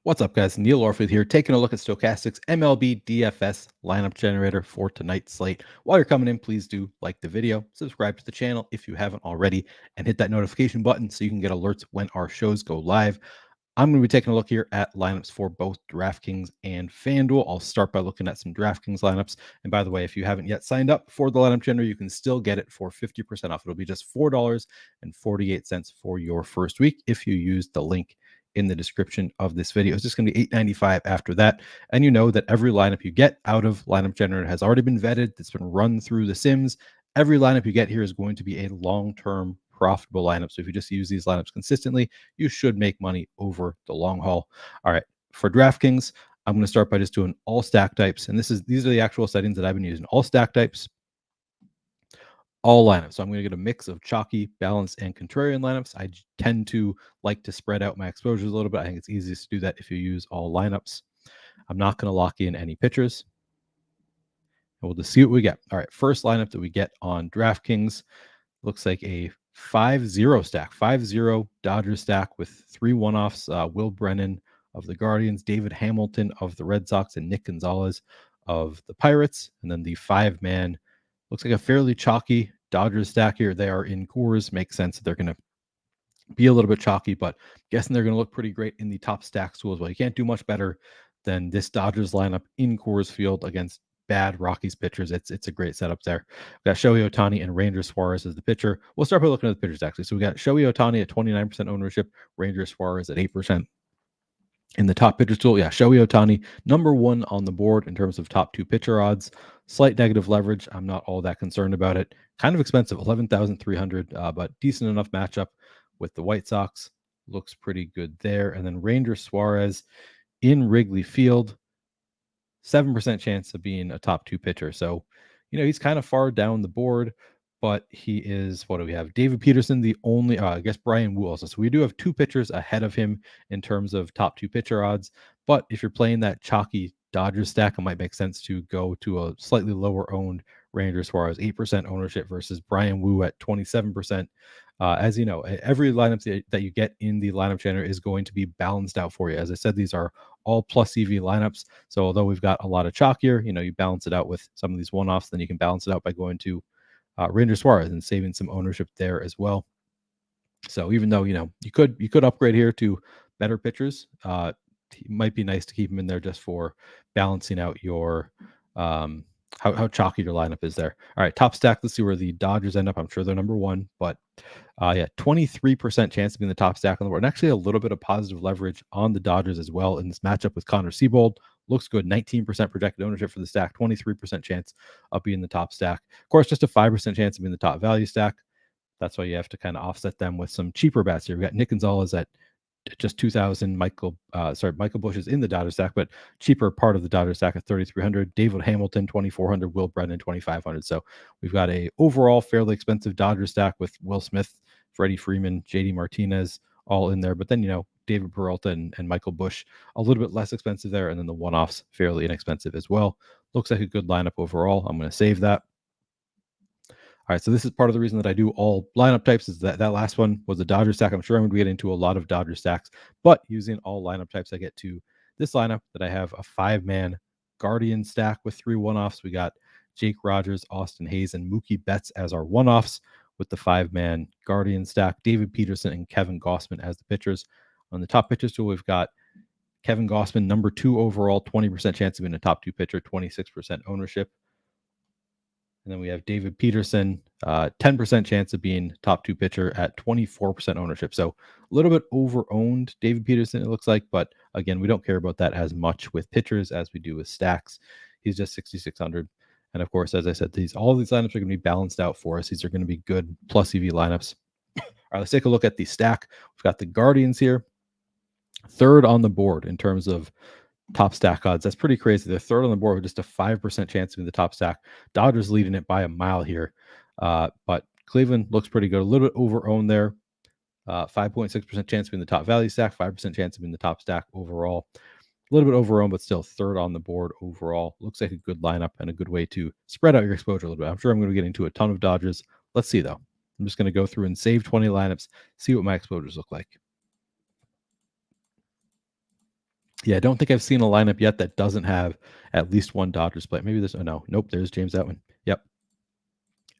What's up, guys? Neil Orfield here, taking a look at Stokastic's MLB DFS Lineup Generator for tonight's slate. While you're coming in, please do like the video, subscribe to the channel if you haven't already, and hit that notification button so you can get alerts when our shows go live. I'm going to be taking a look here at lineups for both DraftKings and FanDuel. I'll start by looking at some DraftKings lineups. And by the way, if you haven't yet signed up for the lineup generator, you can still get it for 50% off. It'll be just $4.48 for your first week if you use the link in the description of this video. It's just going to be $8.95 after that. And you know that every lineup you get out of lineup generator has already been vetted. It's been run through the sims. Every lineup you get here is going to be a long-term profitable lineup. So if you just use these lineups consistently, you should make money over the long haul. All right, for DraftKings, I'm going to start by just doing all stack types. And these are the actual settings that I've been using. All stack types, all lineups. So I'm going to get a mix of chalky, balanced, and contrarian lineups. I tend to like to spread out my exposures a little bit. I think it's easiest to do that if you use all lineups. I'm not going to lock in any pitchers. And we'll just see what we get. All right, first lineup that we get on DraftKings looks like a 5-0 stack, 5-0 Dodgers stack with 3 one-offs, Will Brennan of the Guardians, David Hamilton of the Red Sox, and Nick Gonzalez of the Pirates. And then the 5-man looks like a fairly chalky Dodgers stack here. They are in Coors. Makes sense that they're going to be a little bit chalky, but I'm guessing they're going to look pretty great in the top stacks tool as well. You can't do much better than this Dodgers lineup in Coors Field against bad Rockies pitchers. It's a great setup there. We got Shohei Ohtani and Ranger Suarez as the pitcher. We'll start by looking at the pitchers, actually. So we got Shohei Ohtani at 29% ownership, Ranger Suarez at 8%. In the top pitchers tool, Shohei Ohtani, number 1 on the board in terms of top 2 pitcher odds. Slight negative leverage. I'm not all that concerned about it. Kind of expensive, 11,300, but decent enough matchup with the White Sox. Looks pretty good there. And then Ranger Suarez in Wrigley Field, 7% chance of being a top 2 pitcher. So, he's kind of far down the board, but he is, what do we have? David Peterson, the only, I guess Brian Wu also. So we do have 2 pitchers ahead of him in terms of top 2 pitcher odds. But if you're playing that chalky Dodgers stack, it might make sense to go to a slightly lower owned Ranger Suarez, 8% ownership versus Brian Wu at 27%. As you know, every lineup that you get in the lineup generator is going to be balanced out for you. As I said, these are all plus EV lineups. So although we've got a lot of chalk here, you balance it out with some of these one-offs, then you can balance it out by going to Ranger Suarez and saving some ownership there as well. So even though, you could upgrade here to better pitchers, it might be nice to keep them in there just for balancing out your how chalky your lineup is there. All right, top stack. Let's see where the Dodgers end up. I'm sure they're number 1, but 23% chance of being the top stack on the board. And actually a little bit of positive leverage on the Dodgers as well in this matchup with Connor Seabold. Looks good. 19% projected ownership for the stack. 23% chance of being the top stack. Of course, just a 5% chance of being the top value stack. That's why you have to kind of offset them with some cheaper bats here. We got Nick Gonzalez at just 2,000. Michael Busch is in the Dodgers stack, but cheaper part of the Dodgers stack at 3,300. David Hamilton 2,400. Will Brennan 2,500. So we've got a overall fairly expensive Dodgers stack with Will Smith, Freddie Freeman, JD Martinez all in there. But then David Peralta and Michael Busch a little bit less expensive there, and then the one-offs fairly inexpensive as well. Looks like a good lineup overall. I'm going to save that. All right, so this is part of the reason that I do all lineup types is that last one was a Dodger stack. I'm sure I'm going to get into a lot of Dodger stacks, but using all lineup types, I get to this lineup that I have a 5-man Guardian stack with 3 one-offs. We got Jake Rogers, Austin Hayes, and Mookie Betts as our one-offs with the 5-man Guardian stack. David Peterson and Kevin Gossman as the pitchers. On the top pitchers tool, we've got Kevin Gossman, number 2 overall, 20% chance of being a top 2 pitcher, 26% ownership. And then we have David Peterson, 10% chance of being top 2 pitcher at 24% ownership. So a little bit over-owned David Peterson, it looks like. But again, we don't care about that as much with pitchers as we do with stacks. He's just 6,600. And of course, as I said, all of these lineups are going to be balanced out for us. These are going to be good plus EV lineups. All right, let's take a look at the stack. We've got the Guardians here, 3rd on the board in terms of top stack odds. That's pretty crazy. They're 3rd on the board with just a 5% chance of being the top stack. Dodgers leading it by a mile here. But Cleveland looks pretty good. A little bit over-owned there. 5.6% chance of being the top value stack, 5% chance of being the top stack overall. A little bit over-owned, but still 3rd on the board overall. Looks like a good lineup and a good way to spread out your exposure a little bit. I'm sure I'm going to get into a ton of Dodgers. Let's see, though. I'm just going to go through and save 20 lineups, see what my exposures look like. Yeah, I don't think I've seen a lineup yet that doesn't have at least one Dodgers player. Maybe there's nope, there's James Outman. Yep.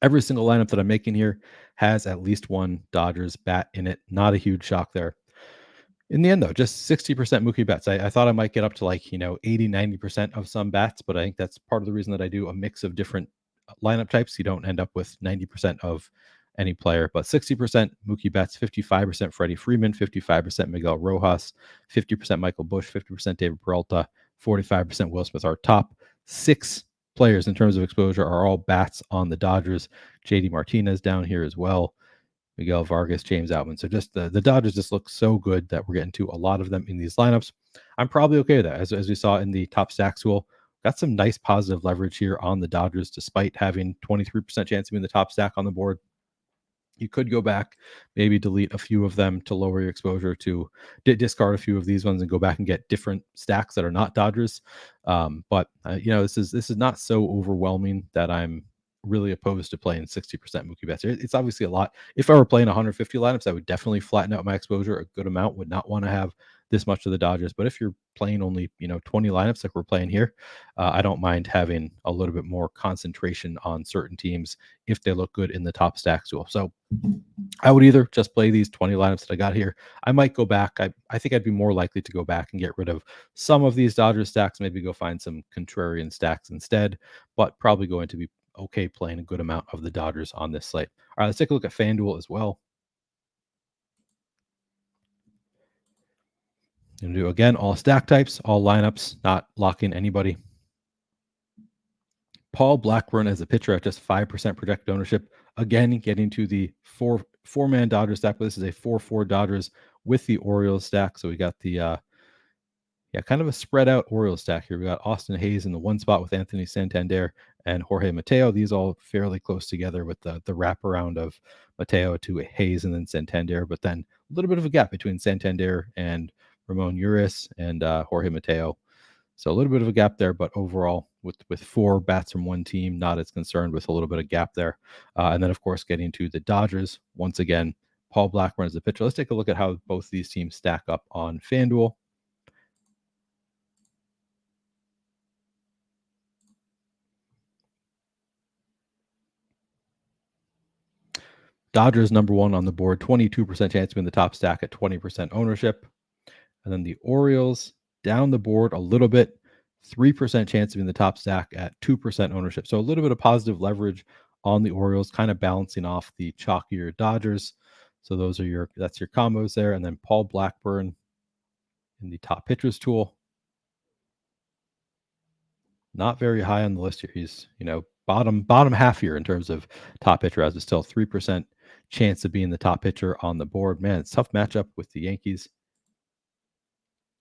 Every single lineup that I'm making here has at least one Dodgers bat in it. Not a huge shock there. In the end, though, just 60% Mookie Betts. I thought I might get up to like, 80, 90% of some bats, but I think that's part of the reason that I do a mix of different lineup types. You don't end up with 90% of any player, but 60% Mookie Betts, 55% Freddie Freeman, 55% Miguel Rojas, 50% Michael Busch, 50% David Peralta, 45% Will Smith. Our top 6 players in terms of exposure are all bats on the Dodgers. JD Martinez down here as well. Miguel Vargas, James Outman. So just the Dodgers just look so good that we're getting to a lot of them in these lineups. I'm probably okay with that. As we saw in the top stack tool, got some nice positive leverage here on the Dodgers, despite having 23% chance of being the top stack on the board. You could go back, maybe delete a few of them to lower your exposure, to discard a few of these ones and go back and get different stacks that are not Dodgers. But this is not so overwhelming that I'm really opposed to playing 60% Mookie Betts. It's obviously a lot. If I were playing 150 lineups, I would definitely flatten out my exposure a good amount. Would not want to have this much of the Dodgers. But if you're playing only 20 lineups like we're playing here, I don't mind having a little bit more concentration on certain teams if they look good in the top stack tool. So I would either just play these 20 lineups that I got here. I might go back. I think I'd be more likely to go back and get rid of some of these Dodgers stacks, maybe go find some contrarian stacks instead, but probably going to be okay playing a good amount of the Dodgers on this slate. All right, let's take a look at FanDuel as well. And do again all stack types, all lineups, not locking anybody. Paul Blackburn as a pitcher at just 5% projected ownership. Again, getting to the four-man Dodgers stack, but this is a 4-4 Dodgers with the Orioles stack. So we got the kind of a spread out Orioles stack here. We got Austin Hayes in the one spot with Anthony Santander and Jorge Mateo. These all fairly close together with the wraparound of Mateo to Hayes and then Santander, but then a little bit of a gap between Santander and Ramon Urias and Jorge Mateo. So a little bit of a gap there, but overall, with 4 bats from one team, not as concerned with a little bit of gap there. And then, of course, getting to the Dodgers once again. Paul Blackburn is the pitcher. Let's take a look at how both these teams stack up on FanDuel. Dodgers number 1 on the board, 22% chance to be in the top stack at 20% ownership. And then the Orioles down the board a little bit, 3% chance to be in the top stack at 2% ownership. So a little bit of positive leverage on the Orioles, kind of balancing off the chalkier Dodgers. So that's your combos there. And then Paul Blackburn in the top pitchers tool. Not very high on the list here. He's, bottom half here in terms of top pitcher, as it's still 3% chance of being the top pitcher on the board. Man, it's a tough matchup with the Yankees.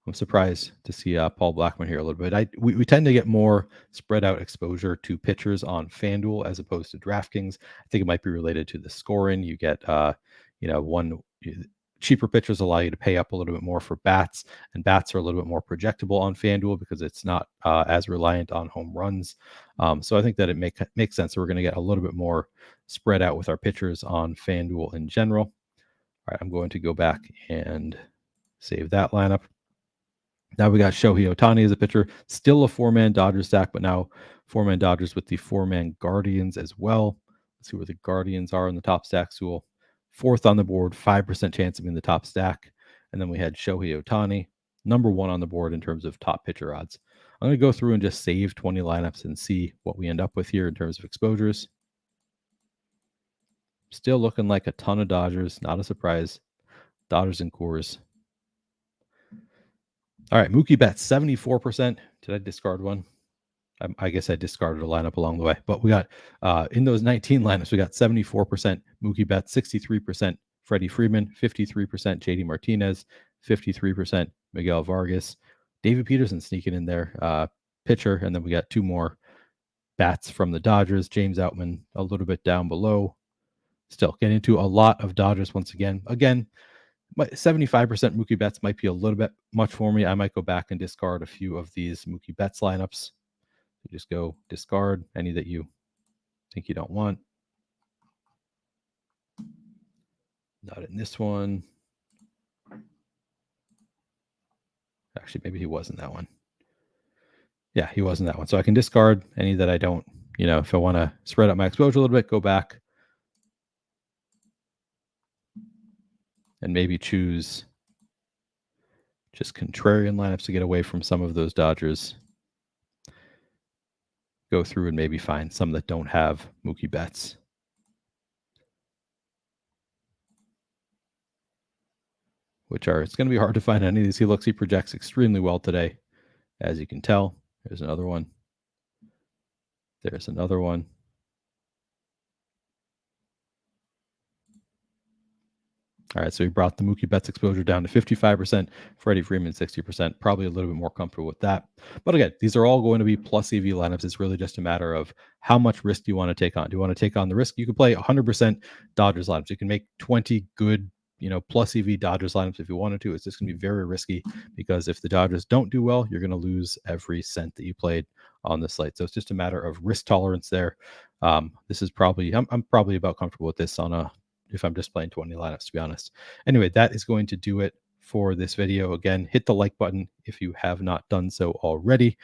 I'm surprised to see Paul Blackman here a little bit. We tend to get more spread out exposure to pitchers on FanDuel as opposed to DraftKings. I think it might be related to the scoring. You get, cheaper pitchers allow you to pay up a little bit more for bats, and bats are a little bit more projectable on FanDuel because it's not as reliant on home runs. So I think that it makes sense. We're going to get a little bit more spread out with our pitchers on FanDuel in general. All right, I'm going to go back and save that lineup. Now we got Shohei Ohtani as a pitcher, still a 4-man Dodgers stack, but now 4-man Dodgers with the 4-man Guardians as well. Let's see where the Guardians are in the top stack tool. 4th on the board, 5% chance of being the top stack. And then we had Shohei Ohtani, number 1 on the board in terms of top pitcher odds. I'm going to go through and just save 20 lineups and see what we end up with here in terms of exposures. Still looking like a ton of Dodgers, not a surprise. Dodgers and Coors. All right, Mookie Betts, 74%. Did I discard one? I guess I discarded a lineup along the way. But we got, in those 19 lineups, we got 74% Mookie Betts, 63% Freddie Freeman, 53% JD Martinez, 53% Miguel Vargas, David Peterson sneaking in there, pitcher. And then we got 2 more bats from the Dodgers, James Outman a little bit down below. Still getting into a lot of Dodgers once again. Again, 75% Mookie Betts might be a little bit much for me. I might go back and discard a few of these Mookie Betts lineups. You just go discard any that you think you don't want. Not in this one. actually, maybe he wasn't that one. Yeah, he wasn't that one. So I can discard any that I don't, if I want to spread out my exposure a little bit, go back and maybe choose just contrarian lineups to get away from some of those Dodgers. Go through and maybe find some that don't have Mookie Betts. It's going to be hard to find any of these. He projects extremely well today, as you can tell. There's another one. There's another one. All right, so we brought the Mookie Betts exposure down to 55%, Freddie Freeman 60%, probably a little bit more comfortable with that. But again, these are all going to be plus EV lineups. It's really just a matter of how much risk do you want to take on. Do you want to take on the risk? You can play 100% Dodgers lineups. You can make 20 good, plus EV Dodgers lineups if you wanted to. It's just going to be very risky because if the Dodgers don't do well, you're going to lose every cent that you played on the slate. So it's just a matter of risk tolerance there. This is probably, I'm probably about comfortable with this if I'm just playing 20 lineups, to be honest. Anyway, that is going to do it for this video. Again, hit the like button if you have not done so already.